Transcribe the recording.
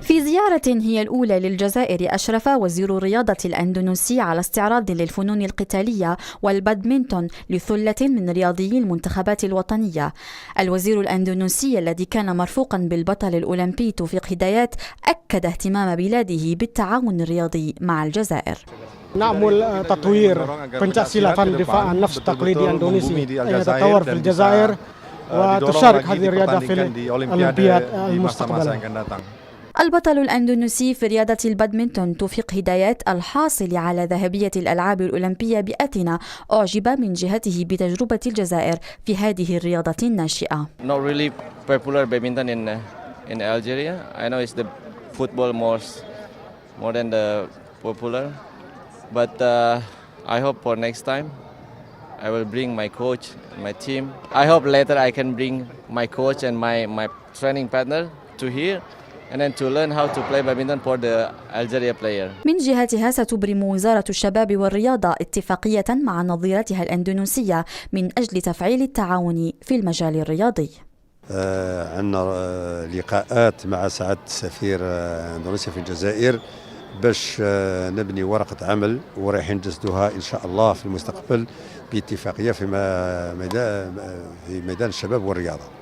في زيارة هي الأولى للجزائر، أشرف وزير الرياضة الأندونيسي على استعراض للفنون القتالية والبادمنتون لثلة من رياضيي المنتخبات الوطنية. الوزير الأندونيسي الذي كان مرفوقا بالبطل الأولمبي توفيق هدايات أكد اهتمام بلاده بالتعاون الرياضي مع الجزائر. نعمل تطوير pencaksilat الدفاع عن النفس التقليدي الأندونيسي يتطور في الجزائر وتشارك هذه الرياضة في الأولمبياد المستقبلية. البطل الأندونيسي في رياضة البادمنتون توفيق هدايات الحاصل على ذهبية الألعاب الأولمبية بأثينا أعجب من جهته بتجربة الجزائر في هذه الرياضة الناشئة. Not really popular badminton in Algeria. I know it's the football more than the popular, but I hope for next time I will bring my coach, my team. I hope later I can bring my coach and my training partner to here. And then to learn how to play badminton for the Algeria player. من جهتها ستبرم وزارة الشباب والرياضة اتفاقية مع نظيرتها الأندونيسية من أجل تفعيل التعاون في المجال الرياضي. عندنا لقاءات مع سعادة السفير اندونيسيا في الجزائر باش نبني ورقة عمل ورايحين نجسدوها إن شاء الله في المستقبل باتفاقية في ميدان الشباب والرياضة.